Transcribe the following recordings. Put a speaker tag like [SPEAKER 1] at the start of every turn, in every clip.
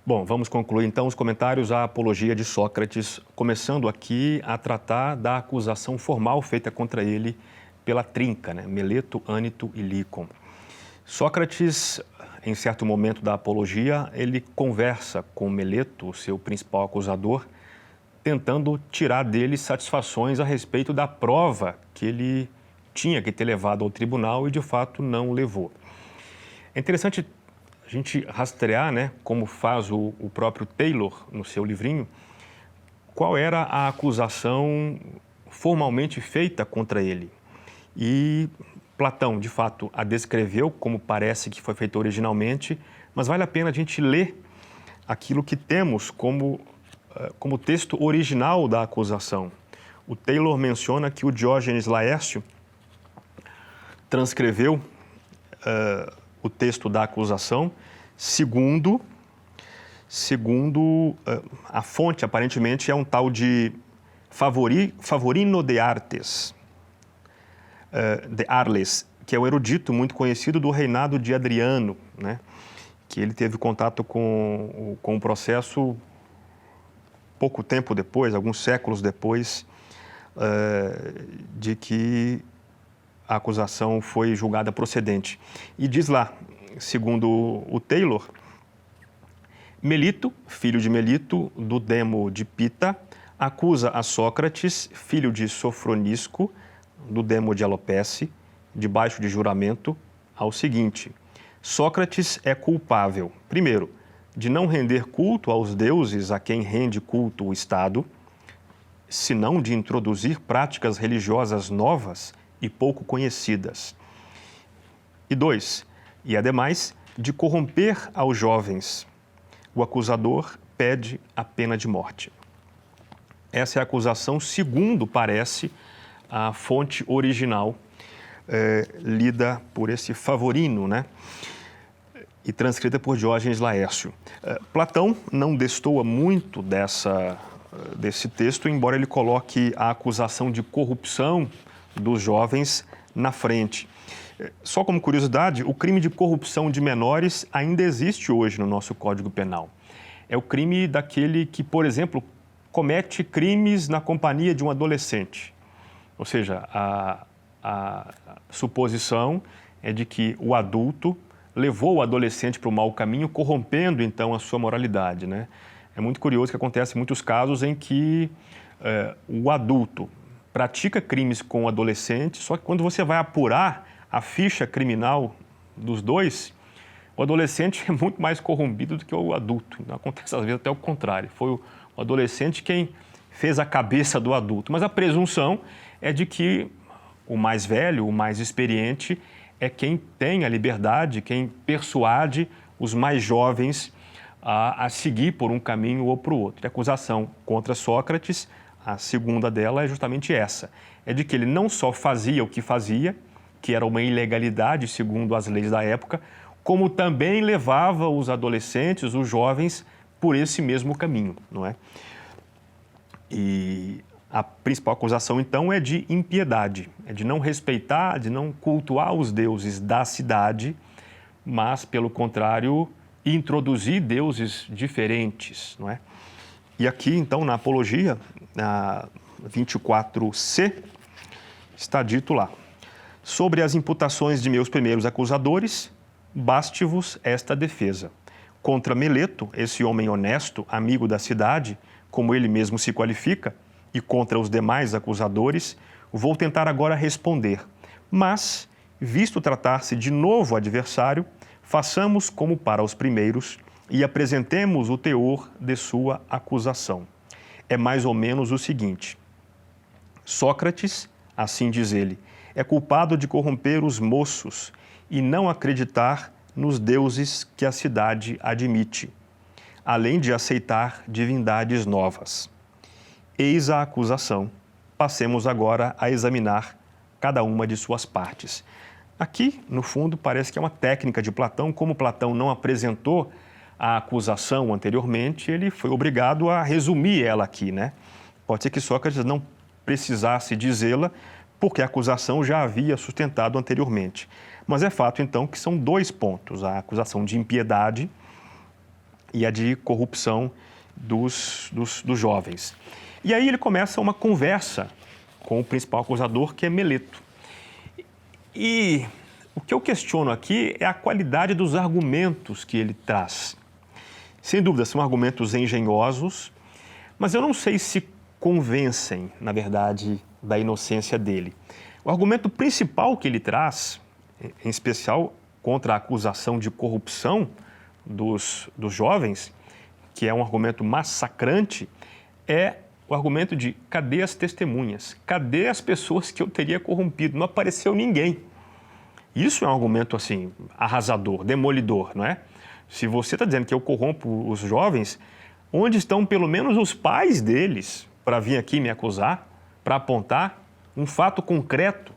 [SPEAKER 1] Bom, vamos concluir então os comentários à apologia de Sócrates, começando aqui a tratar da acusação formal feita contra ele pela trinca, Meleto, Ânito e Lícon. Sócrates, em certo momento da apologia, ele conversa com Meleto, seu principal acusador, tentando tirar dele satisfações a respeito da prova que ele tinha que ter levado ao tribunal e de fato não levou. É interessante a gente rastrear, como faz o próprio Taylor no seu livrinho, qual era a acusação formalmente feita contra ele. E Platão, de fato, a descreveu como parece que foi feita originalmente, mas vale a pena a gente ler aquilo que temos como texto original da acusação. O Taylor menciona que o Diógenes Laércio transcreveu o texto da acusação segundo a fonte, aparentemente, é um tal de Favorino de Arles, que é um erudito muito conhecido do reinado de Adriano, que ele teve contato com o processo pouco tempo depois, alguns séculos depois, de que a acusação foi julgada procedente. E diz lá, segundo o Taylor, Melito, filho de Melito, do demo de Pita, acusa a Sócrates, filho de Sofronisco, do demo de Alopece, debaixo de juramento, ao seguinte: Sócrates é culpável, primeiro, de não render culto aos deuses a quem rende culto o Estado, senão de introduzir práticas religiosas novas e pouco conhecidas. E dois, e ademais, de corromper aos jovens. O acusador pede a pena de morte. Essa é a acusação, segundo parece a fonte original lida por esse Favorino, e transcrita por Diógenes Laércio. Platão não destoa muito desse texto, embora ele coloque a acusação de corrupção dos jovens na frente. Só como curiosidade, o crime de corrupção de menores ainda existe hoje no nosso Código Penal. É o crime daquele que, por exemplo, comete crimes na companhia de um adolescente. Ou seja, a suposição é de que o adulto levou o adolescente para o mau caminho, corrompendo, então, a sua moralidade. É muito curioso que acontece muitos casos em que o adulto pratica crimes com o adolescente, só que quando você vai apurar a ficha criminal dos dois, o adolescente é muito mais corrompido do que o adulto. Acontece, às vezes, até o contrário. Foi o adolescente quem fez a cabeça do adulto. Mas a presunção é de que o mais velho, o mais experiente, é quem tem a liberdade, quem persuade os mais jovens a seguir por um caminho ou para o outro. A acusação contra Sócrates, a segunda dela, é justamente essa. É de que ele não só fazia o que fazia, que era uma ilegalidade segundo as leis da época, como também levava os adolescentes, os jovens, por esse mesmo caminho, não é? E a principal acusação, então, é de impiedade, é de não respeitar, de não cultuar os deuses da cidade, mas, pelo contrário, introduzir deuses diferentes, não é? E aqui, então, na Apologia, na 24c, está dito lá: sobre as imputações de meus primeiros acusadores, baste-vos esta defesa. Contra Meleto, esse homem honesto, amigo da cidade, como ele mesmo se qualifica, e contra os demais acusadores, vou tentar agora responder. Mas, visto tratar-se de novo adversário, façamos como para os primeiros e apresentemos o teor de sua acusação. É mais ou menos o seguinte: Sócrates, assim diz ele, é culpado de corromper os moços e não acreditar nos deuses que a cidade admite, além de aceitar divindades novas. Eis a acusação. Passemos agora a examinar cada uma de suas partes. Aqui, no fundo, parece que é uma técnica de Platão. Como Platão não apresentou a acusação anteriormente, ele foi obrigado a resumir ela aqui, Pode ser que Sócrates não precisasse dizê-la, porque a acusação já havia sustentado anteriormente. Mas é fato, então, que são dois pontos: a acusação de impiedade e a de corrupção dos jovens. E aí ele começa uma conversa com o principal acusador, que é Meleto. E o que eu questiono aqui é a qualidade dos argumentos que ele traz. Sem dúvida, são argumentos engenhosos, mas eu não sei se convencem, na verdade, da inocência dele. O argumento principal que ele traz, em especial contra a acusação de corrupção dos jovens, que é um argumento massacrante, é o argumento de cadê as testemunhas? Cadê as pessoas que eu teria corrompido? Não apareceu ninguém. Isso é um argumento, assim, arrasador, demolidor, não é? Se você está dizendo que eu corrompo os jovens, onde estão pelo menos os pais deles para vir aqui me acusar, para apontar um fato concreto?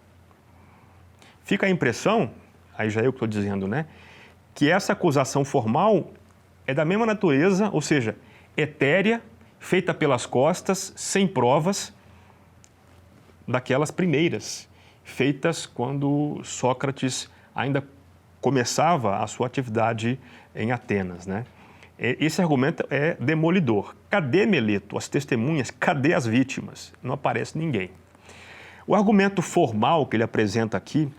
[SPEAKER 1] Fica a impressão, aí já eu que estou dizendo, né, que essa acusação formal é da mesma natureza, ou seja, etérea, feita pelas costas, sem provas, daquelas primeiras, feitas quando Sócrates ainda começava a sua atividade em Atenas, né? Esse argumento é demolidor. Cadê Meleto? As testemunhas? Cadê as vítimas? Não aparece ninguém. O argumento formal que ele apresenta aqui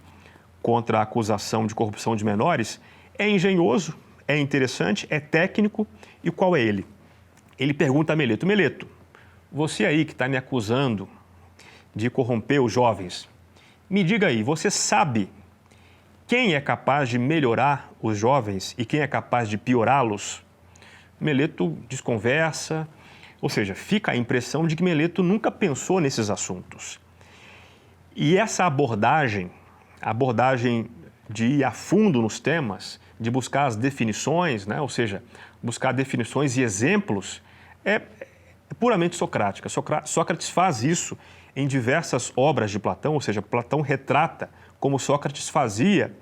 [SPEAKER 1] contra a acusação de corrupção de menores é engenhoso, é interessante, é técnico. E qual é ele? Ele pergunta a Meleto: Meleto, você aí que está me acusando de corromper os jovens, me diga aí, você sabe quem é capaz de melhorar os jovens e quem é capaz de piorá-los? Meleto desconversa, ou seja, fica a impressão de que Meleto nunca pensou nesses assuntos. E essa abordagem, a abordagem de ir a fundo nos temas, de buscar as definições, né? Ou seja, buscar definições e exemplos, é puramente socrática. Sócrates faz isso em diversas obras de Platão, ou seja, Platão retrata como Sócrates fazia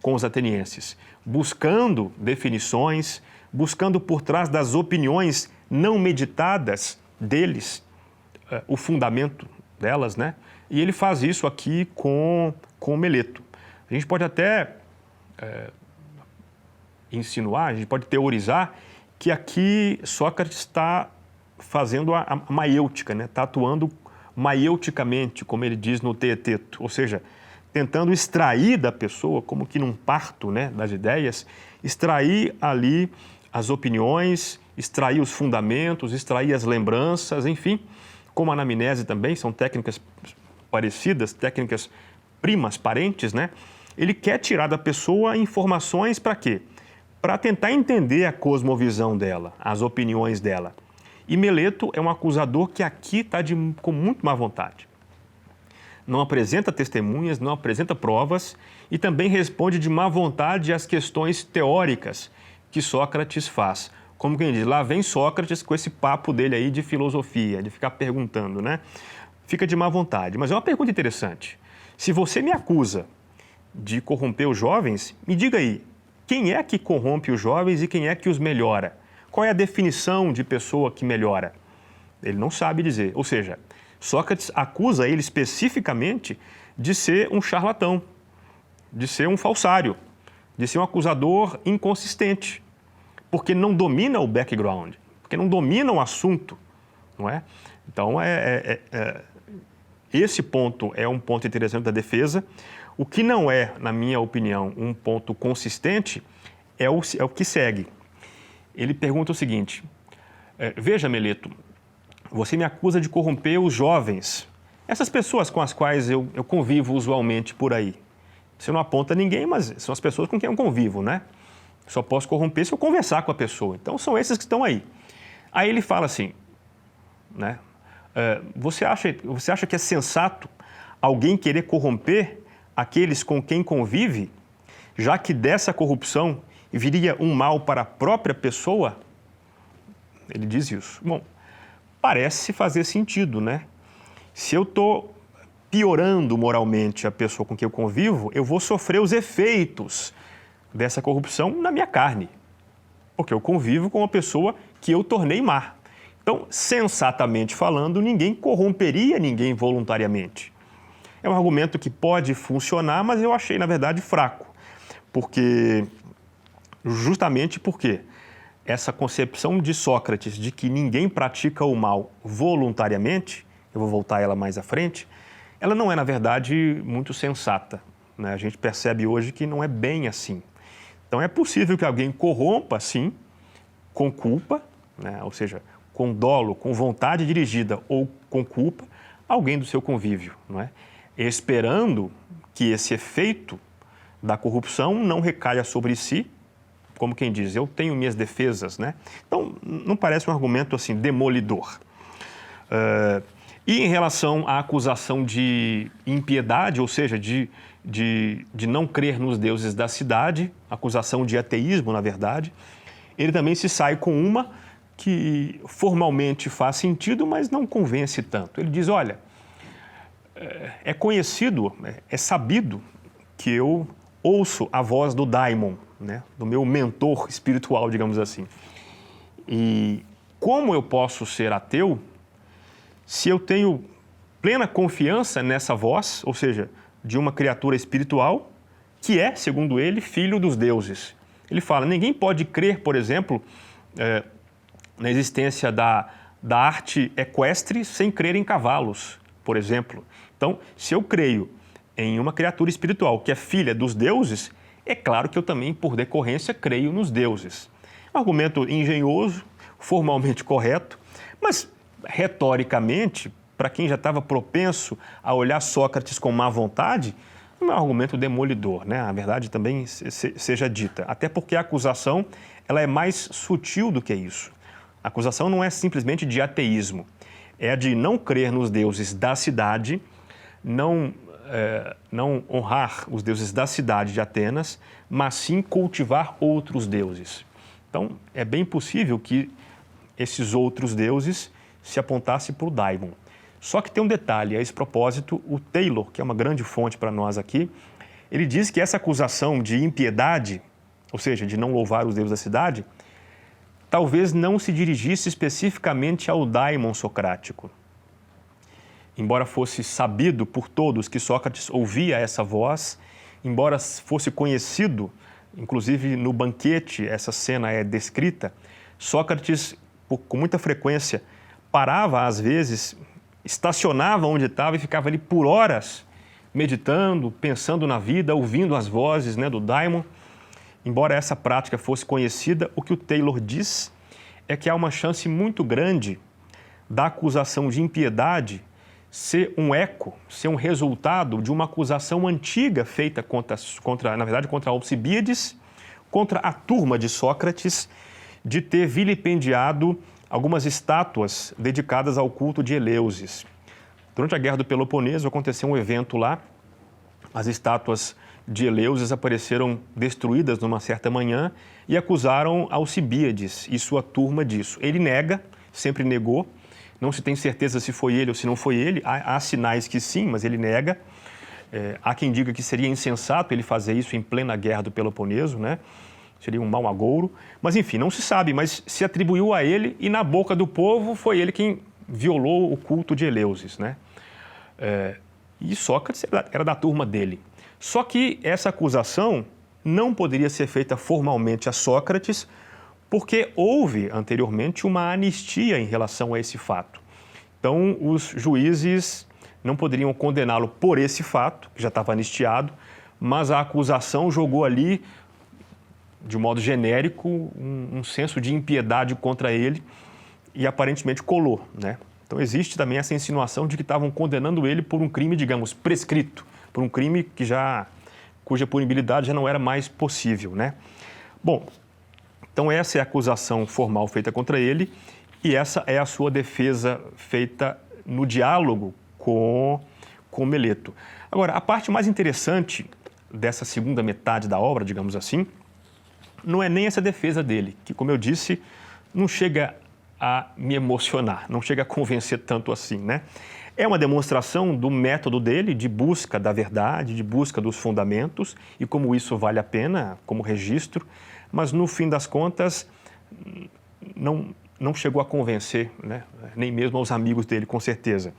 [SPEAKER 1] com os atenienses, buscando definições, buscando por trás das opiniões não meditadas deles, o fundamento delas, né? E ele faz isso aqui com Meleto. A gente pode até insinuar, a gente pode teorizar que aqui Sócrates está fazendo a maiêutica, né? Está atuando maieuticamente, como ele diz no Teeteto, ou seja, tentando extrair da pessoa, como que num parto, né, das ideias, extrair ali as opiniões, extrair os fundamentos, extrair as lembranças, enfim, como a anamnese também, são técnicas parecidas, técnicas primas, parentes, né? Ele quer tirar da pessoa informações para quê? Para tentar entender a cosmovisão dela, as opiniões dela. E Meleto é um acusador que aqui está com muito má vontade. Não apresenta testemunhas, não apresenta provas e também responde de má vontade às questões teóricas que Sócrates faz. Como quem diz, lá vem Sócrates com esse papo dele aí de filosofia, de ficar perguntando, né? Fica de má vontade. Mas é uma pergunta interessante. Se você me acusa de corromper os jovens, me diga aí, quem é que corrompe os jovens e quem é que os melhora? Qual é a definição de pessoa que melhora? Ele não sabe dizer. Ou seja, Sócrates acusa ele especificamente de ser um charlatão, de ser um falsário, de ser um acusador inconsistente, porque não domina o background, porque não domina o assunto, não é? Então, esse ponto é um ponto interessante da defesa. O que não é, na minha opinião, um ponto consistente é o que segue. Ele pergunta o seguinte: veja, Meleto, você me acusa de corromper os jovens, essas pessoas com as quais eu convivo usualmente por aí. Você não aponta ninguém, mas são as pessoas com quem eu convivo, né? Só posso corromper se eu conversar com a pessoa. Então, são esses que estão aí. Aí ele fala assim, né? Você acha que é sensato alguém querer corromper aqueles com quem convive, já que dessa corrupção viria um mal para a própria pessoa? Ele diz isso. Bom, parece fazer sentido, né? Se eu estou piorando moralmente a pessoa com quem eu convivo, eu vou sofrer os efeitos dessa corrupção na minha carne, porque eu convivo com uma pessoa que eu tornei má. Então, sensatamente falando, ninguém corromperia ninguém voluntariamente. É um argumento que pode funcionar, mas eu achei, na verdade, fraco, justamente porque essa concepção de Sócrates de que ninguém pratica o mal voluntariamente, eu vou voltar a ela mais à frente, ela não é, na verdade, muito sensata, né? A gente percebe hoje que não é bem assim. Então é possível que alguém corrompa, sim, com culpa, né? Ou seja, com dolo, com vontade dirigida ou com culpa, alguém do seu convívio, não é? Esperando que esse efeito da corrupção não recaia sobre si, como quem diz, eu tenho minhas defesas, né? Então, não parece um argumento assim demolidor. E em relação à acusação de impiedade, ou seja, de não crer nos deuses da cidade, acusação de ateísmo, na verdade, ele também se sai com uma que formalmente faz sentido, mas não convence tanto. Ele diz, olha, é conhecido, é sabido que eu ouço a voz do daimon, né, do meu mentor espiritual, digamos assim. E como eu posso ser ateu se eu tenho plena confiança nessa voz, ou seja, de uma criatura espiritual que é, segundo ele, filho dos deuses? Ele fala, ninguém pode crer, por exemplo, na existência da arte equestre sem crer em cavalos, por exemplo. Então, se eu creio em uma criatura espiritual que é filha dos deuses, é claro que eu também, por decorrência, creio nos deuses. Um argumento engenhoso, formalmente correto, mas retoricamente, para quem já estava propenso a olhar Sócrates com má vontade, não é um argumento demolidor, né? A verdade também seja dita. Até porque a acusação ela é mais sutil do que isso. A acusação não é simplesmente de ateísmo, é de não crer nos deuses da cidade, não honrar os deuses da cidade de Atenas, mas sim cultivar outros deuses. Então, é bem possível que esses outros deuses se apontassem para o daimon. Só que tem um detalhe, a esse propósito, o Taylor, que é uma grande fonte para nós aqui, ele diz que essa acusação de impiedade, ou seja, de não louvar os deuses da cidade, talvez não se dirigisse especificamente ao daimon socrático. Embora fosse sabido por todos que Sócrates ouvia essa voz, embora fosse conhecido, inclusive no banquete, essa cena é descrita, Sócrates, com muita frequência, parava às vezes, estacionava onde estava e ficava ali por horas, meditando, pensando na vida, ouvindo as vozes, né, do daimon. Embora essa prática fosse conhecida, o que o Taylor diz é que há uma chance muito grande da acusação de impiedade ser um eco, ser um resultado de uma acusação antiga feita contra Alcibíades, contra a turma de Sócrates, de ter vilipendiado algumas estátuas dedicadas ao culto de Eleusis. Durante a Guerra do Peloponeso aconteceu um evento lá, as estátuas de Eleusis apareceram destruídas numa certa manhã e acusaram Alcibíades e sua turma disso. Ele nega, sempre negou, não se tem certeza se foi ele ou se não foi ele, há sinais que sim, mas ele nega. Há quem diga que seria insensato ele fazer isso em plena Guerra do Peloponeso, né? Seria um mau agouro, mas enfim, não se sabe, mas se atribuiu a ele e na boca do povo foi ele quem violou o culto de Eleusis, né? E Sócrates era da turma dele. Só que essa acusação não poderia ser feita formalmente a Sócrates, porque houve anteriormente uma anistia em relação a esse fato. Então, os juízes não poderiam condená-lo por esse fato, que já estava anistiado, mas a acusação jogou ali, de modo genérico, um senso de impiedade contra ele e aparentemente colou, né? Então, existe também essa insinuação de que estavam condenando ele por um crime, digamos, prescrito, por um crime cuja punibilidade já não era mais possível, né? Bom, então essa é a acusação formal feita contra ele e essa é a sua defesa feita no diálogo com Meleto. Agora, a parte mais interessante dessa segunda metade da obra, digamos assim, não é nem essa defesa dele, que, como eu disse, não chega a me emocionar, não chega a convencer tanto assim, né? É uma demonstração do método dele de busca da verdade, de busca dos fundamentos e como isso vale a pena como registro, mas no fim das contas não chegou a convencer, né? Nem mesmo aos amigos dele, com certeza.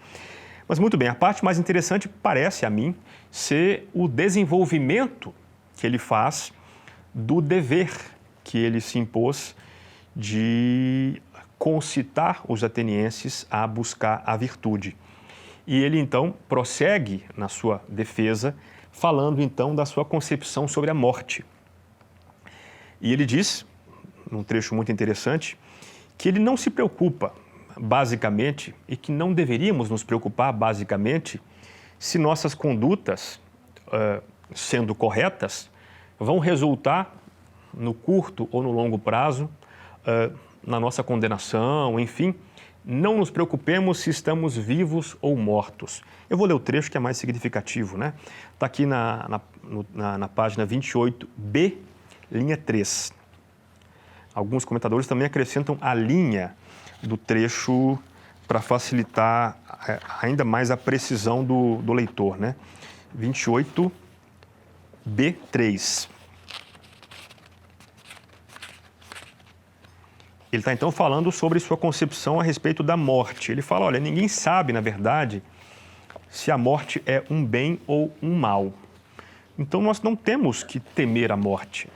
[SPEAKER 1] Mas muito bem, a parte mais interessante parece a mim ser o desenvolvimento que ele faz do dever que ele se impôs de concitar os atenienses a buscar a virtude. E ele então prossegue na sua defesa, falando então da sua concepção sobre a morte. E ele diz, num trecho muito interessante, que ele não se preocupa basicamente, e que não deveríamos nos preocupar basicamente, se nossas condutas, sendo corretas, vão resultar no curto ou no longo prazo, na nossa condenação, enfim, não nos preocupemos se estamos vivos ou mortos. Eu vou ler o trecho que é mais significativo, né? Está aqui na página 28b, linha 3. Alguns comentadores também acrescentam a linha do trecho para facilitar ainda mais a precisão do leitor, né? 28b3. Ele está então falando sobre sua concepção a respeito da morte. Ele fala, olha, ninguém sabe, na verdade, se a morte é um bem ou um mal. Então nós não temos que temer a morte.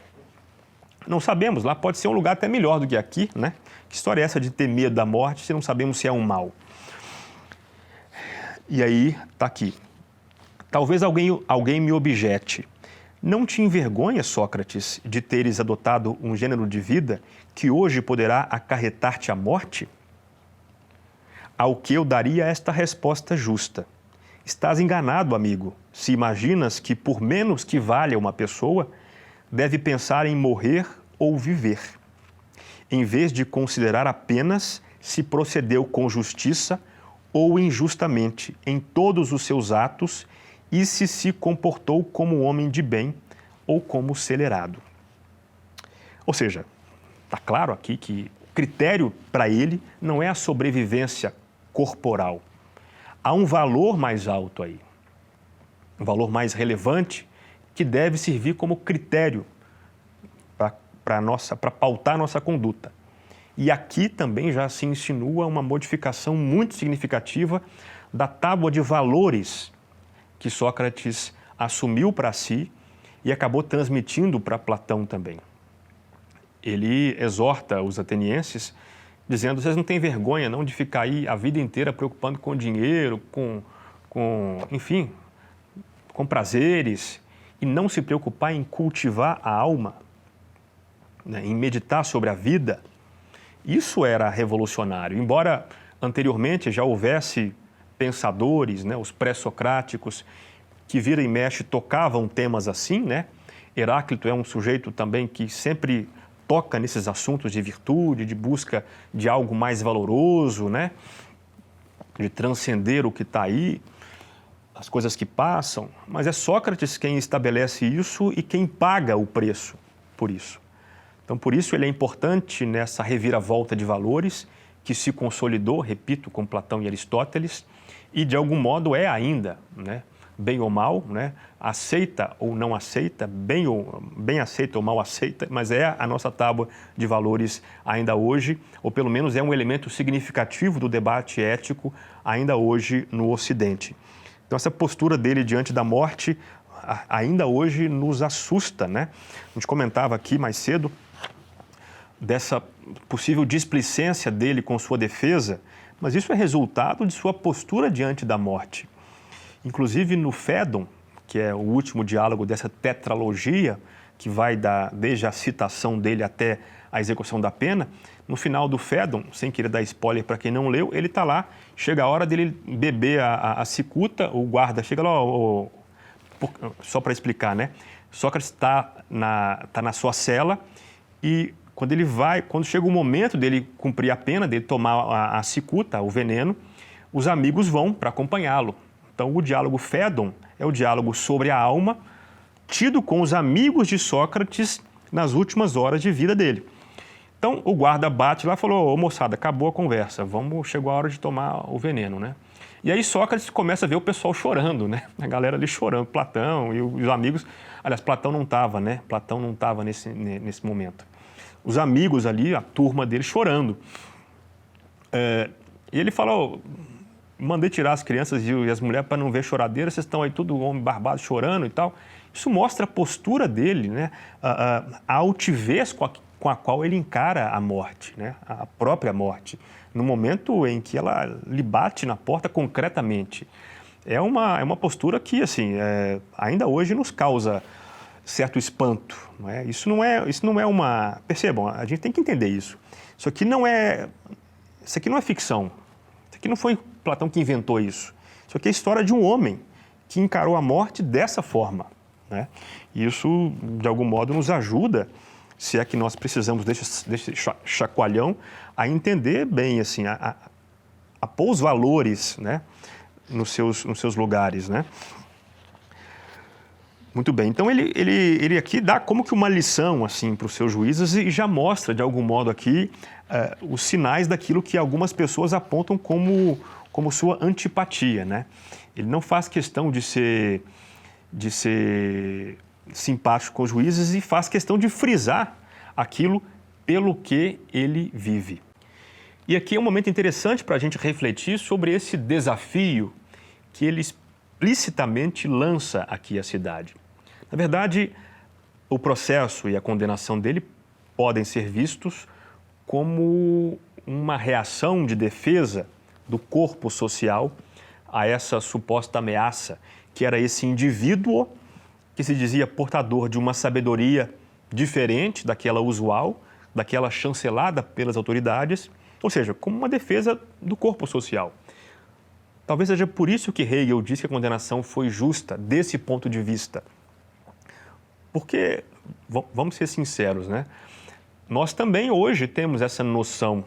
[SPEAKER 1] Não sabemos, lá pode ser um lugar até melhor do que aqui, né? Que história é essa de ter medo da morte se não sabemos se é um mal? E aí, está aqui. Talvez alguém me objete. Não te envergonha, Sócrates, de teres adotado um gênero de vida que hoje poderá acarretar-te a morte? Ao que eu daria esta resposta justa. Estás enganado, amigo, se imaginas que por menos que valha uma pessoa, deve pensar em morrer ou viver, em vez de considerar apenas se procedeu com justiça ou injustamente em todos os seus atos e se comportou como homem de bem ou como celerado. Ou seja, está claro aqui que o critério para ele não é a sobrevivência corporal. Há um valor mais alto aí, um valor mais relevante que deve servir como critério para pautar a nossa conduta. E aqui também já se insinua uma modificação muito significativa da tábua de valores que Sócrates assumiu para si e acabou transmitindo para Platão também. Ele exorta os atenienses dizendo, vocês não têm vergonha não de ficar aí a vida inteira preocupando com dinheiro, enfim, com prazeres, e não se preocupar em cultivar a alma, né, em meditar sobre a vida. Isso era revolucionário. Embora anteriormente já houvesse pensadores, né, os pré-socráticos, que vira e mexe tocavam temas assim, né? Heráclito é um sujeito também que sempre toca nesses assuntos de virtude, de busca de algo mais valoroso, né? De transcender o que está aí, as coisas que passam. Mas é Sócrates quem estabelece isso e quem paga o preço por isso. Então, por isso ele é importante nessa reviravolta de valores que se consolidou, repito, com Platão e Aristóteles, e de algum modo é ainda, né? Bem ou mal, né? Aceita ou não aceita, bem aceita ou mal aceita, mas é a nossa tábua de valores ainda hoje, ou pelo menos é um elemento significativo do debate ético ainda hoje no Ocidente. Então essa postura dele diante da morte ainda hoje nos assusta, né? A gente comentava aqui mais cedo dessa possível displicência dele com sua defesa, mas isso é resultado de sua postura diante da morte. Inclusive no Fédon, que é o último diálogo dessa tetralogia, que vai desde a citação dele até a execução da pena, no final do Fédon, sem querer dar spoiler para quem não leu, ele está lá, chega a hora dele beber a cicuta, o guarda chega lá, só para explicar, né? Sócrates está na sua cela e quando chega o momento dele cumprir a pena, dele tomar a cicuta, o veneno, os amigos vão para acompanhá-lo. Então, o diálogo Fédon é o diálogo sobre a alma, tido com os amigos de Sócrates nas últimas horas de vida dele. Então, o guarda bate lá e falou, ô moçada, acabou a conversa, chegou a hora de tomar o veneno, né? E aí Sócrates começa a ver o pessoal chorando, né? A galera ali chorando, Platão e os amigos. Aliás, Platão não estava, né? Platão não estava nesse momento. Os amigos ali, a turma dele chorando. E ele falou, mandei tirar as crianças e as mulheres para não ver choradeira, vocês estão aí tudo homem barbado chorando e tal. Isso mostra a postura dele, né? A altivez com a qual ele encara a morte, né? A própria morte, no momento em que ela lhe bate na porta concretamente. É uma postura que, assim, ainda hoje nos causa certo espanto, não é? Isso não é uma... Percebam, a gente tem que entender isso. Isso aqui não é ficção. Isso aqui não foi Platão que inventou isso. Isso aqui é a história de um homem que encarou a morte dessa forma, né? E isso, de algum modo, nos ajuda, se é que nós precisamos desse chacoalhão, a entender bem, assim, a pôr os valores, né, nos seus lugares, né? Muito bem, então ele aqui dá como que uma lição, assim, para os seus juízes e já mostra, de algum modo aqui, os sinais daquilo que algumas pessoas apontam como sua antipatia, né? Ele não faz questão de ser simpático com os juízes e faz questão de frisar aquilo pelo que ele vive. E aqui é um momento interessante para a gente refletir sobre esse desafio que ele explicitamente lança aqui à cidade. Na verdade, o processo e a condenação dele podem ser vistos como uma reação de defesa do corpo social a essa suposta ameaça, que era esse indivíduo que se dizia portador de uma sabedoria diferente daquela usual, daquela chancelada pelas autoridades, ou seja, como uma defesa do corpo social. Talvez seja por isso que Hegel diz que a condenação foi justa, desse ponto de vista. Porque, vamos ser sinceros, né? Nós também hoje temos essa noção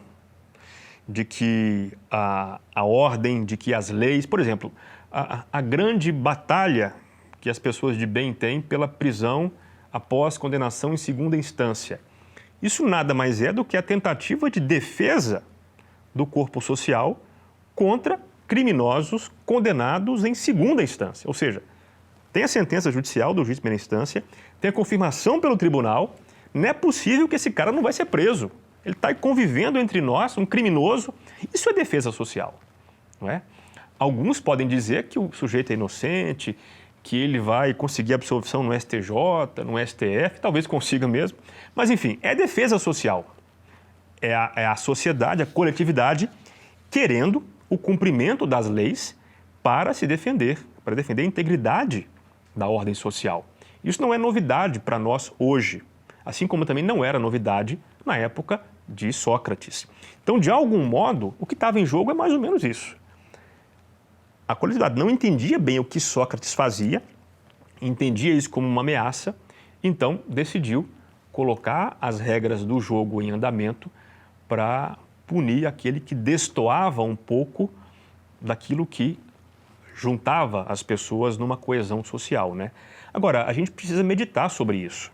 [SPEAKER 1] de que a ordem, de que as leis... Por exemplo, a grande batalha que as pessoas de bem têm pela prisão após condenação em segunda instância. Isso nada mais é do que a tentativa de defesa do corpo social contra criminosos condenados em segunda instância. Ou seja, tem a sentença judicial do juiz de primeira instância, tem a confirmação pelo tribunal, não é possível que esse cara não vai ser preso. Ele está convivendo entre nós, um criminoso. Isso é defesa social, não é? Alguns podem dizer que o sujeito é inocente, que ele vai conseguir absolvição no STJ, no STF, talvez consiga mesmo. Mas, enfim, é defesa social. É a sociedade, a coletividade, querendo o cumprimento das leis para se defender, para defender a integridade da ordem social. Isso não é novidade para nós hoje, assim como também não era novidade na época de Sócrates. Então, de algum modo, o que estava em jogo é mais ou menos isso. A coletividade não entendia bem o que Sócrates fazia, entendia isso como uma ameaça, então decidiu colocar as regras do jogo em andamento para punir aquele que destoava um pouco daquilo que juntava as pessoas numa coesão social, né? Agora, a gente precisa meditar sobre isso.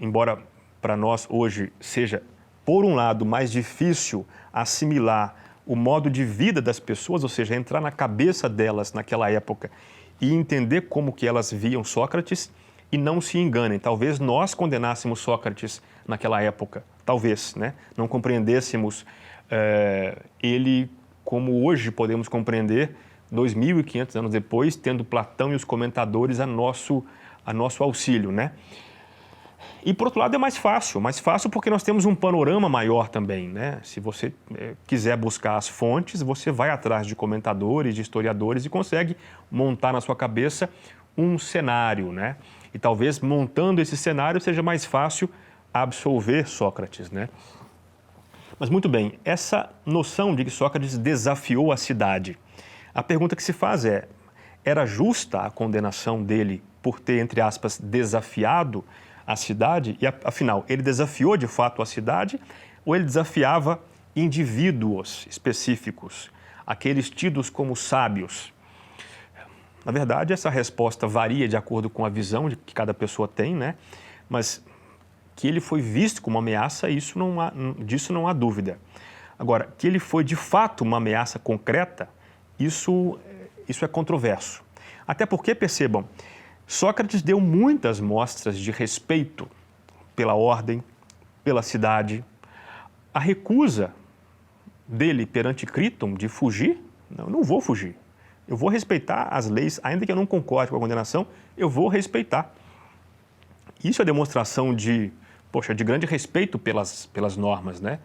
[SPEAKER 1] Embora para nós hoje seja, por um lado, mais difícil assimilar o modo de vida das pessoas, ou seja, entrar na cabeça delas naquela época e entender como que elas viam Sócrates, e não se enganem, talvez nós condenássemos Sócrates naquela época, talvez, né? Não compreendêssemos ele como hoje podemos compreender, 2.500 anos depois, tendo Platão e os comentadores a nosso auxílio, né? E, por outro lado, é mais fácil porque nós temos um panorama maior também, né? Se você quiser buscar as fontes, você vai atrás de comentadores, de historiadores e consegue montar na sua cabeça um cenário, né? E talvez montando esse cenário seja mais fácil absolver Sócrates, né? Mas, muito bem, essa noção de que Sócrates desafiou a cidade, a pergunta que se faz era justa a condenação dele por ter, entre aspas, desafiado a cidade? E, afinal, ele desafiou de fato a cidade ou ele desafiava indivíduos específicos, aqueles tidos como sábios? Na verdade, essa resposta varia de acordo com a visão que cada pessoa tem, né? Mas que ele foi visto como uma ameaça, disso não há dúvida. Agora, que ele foi de fato uma ameaça concreta, isso é controverso. Até porque, percebam, Sócrates deu muitas mostras de respeito pela ordem, pela cidade. A recusa dele perante Críton de fugir, eu não vou fugir. Eu vou respeitar as leis, ainda que eu não concorde com a condenação, eu vou respeitar. Isso é demonstração de poxa, de grande respeito pelas normas, né?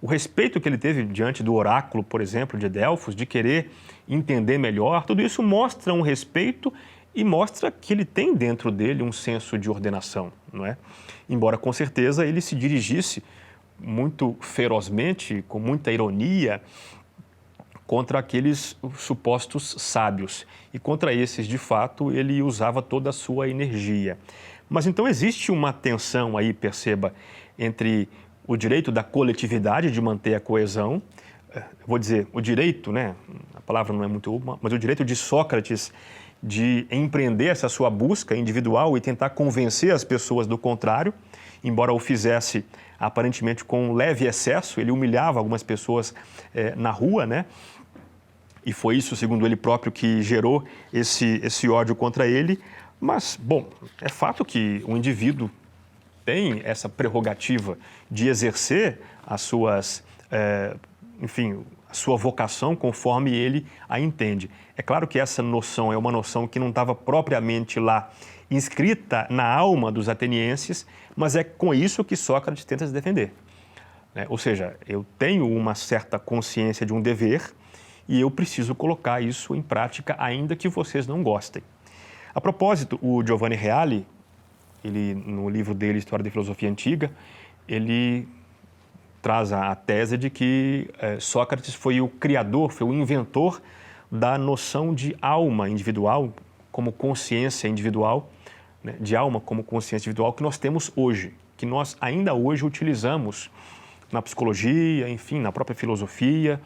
[SPEAKER 1] O respeito que ele teve diante do oráculo, por exemplo, de Delfos, de querer entender melhor, tudo isso mostra um respeito e mostra que ele tem dentro dele um senso de ordenação, não é? Embora, com certeza, ele se dirigisse muito ferozmente, com muita ironia, contra aqueles supostos sábios. E contra esses, de fato, ele usava toda a sua energia. Mas então existe uma tensão aí, perceba, entre o direito da coletividade de manter a coesão, vou dizer, o direito, né? A palavra não é muito uma, mas o direito de Sócrates de empreender essa sua busca individual e tentar convencer as pessoas do contrário, embora o fizesse aparentemente com um leve excesso, ele humilhava algumas pessoas na rua, né? E foi isso, segundo ele próprio, que gerou esse ódio contra ele. Mas, bom, é fato que o indivíduo tem essa prerrogativa de exercer as suas, enfim, a sua vocação conforme ele a entende. É claro que essa noção é uma noção que não estava propriamente lá inscrita na alma dos atenienses, mas é com isso que Sócrates tenta se defender. Ou seja, eu tenho uma certa consciência de um dever e eu preciso colocar isso em prática, ainda que vocês não gostem. A propósito, o Giovanni Reale, ele, no livro dele, História da Filosofia Antiga, ele traz a tese de que Sócrates foi o criador, foi o inventor da noção de alma individual como consciência individual, né, de alma como consciência individual que nós temos hoje, que nós ainda hoje utilizamos na psicologia, enfim, na própria filosofia.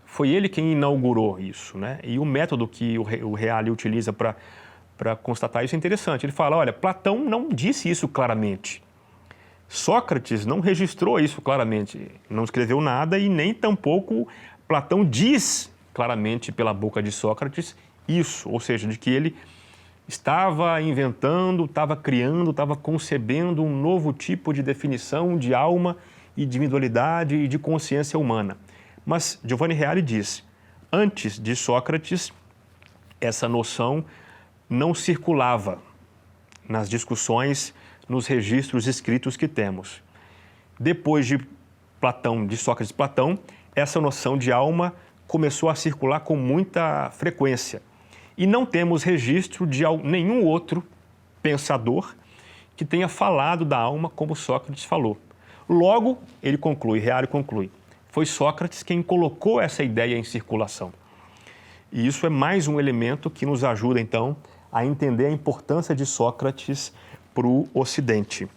[SPEAKER 1] Foi ele quem inaugurou isso, né? E o método que o Reale utiliza para constatar isso é interessante. Ele fala, olha, Platão não disse isso claramente. Sócrates não registrou isso claramente, não escreveu nada e nem tampouco Platão diz claramente pela boca de Sócrates isso, ou seja, de que ele estava inventando, estava criando, estava concebendo um novo tipo de definição de alma e de individualidade e de consciência humana. Mas Giovanni Reale diz, antes de Sócrates, essa noção não circulava nas discussões, nos registros escritos que temos. Depois de Platão, de Sócrates e Platão, essa noção de alma começou a circular com muita frequência. E não temos registro de nenhum outro pensador que tenha falado da alma como Sócrates falou. Logo, ele conclui, Reale conclui, foi Sócrates quem colocou essa ideia em circulação. E isso é mais um elemento que nos ajuda, então, a entender a importância de Sócrates para o Ocidente.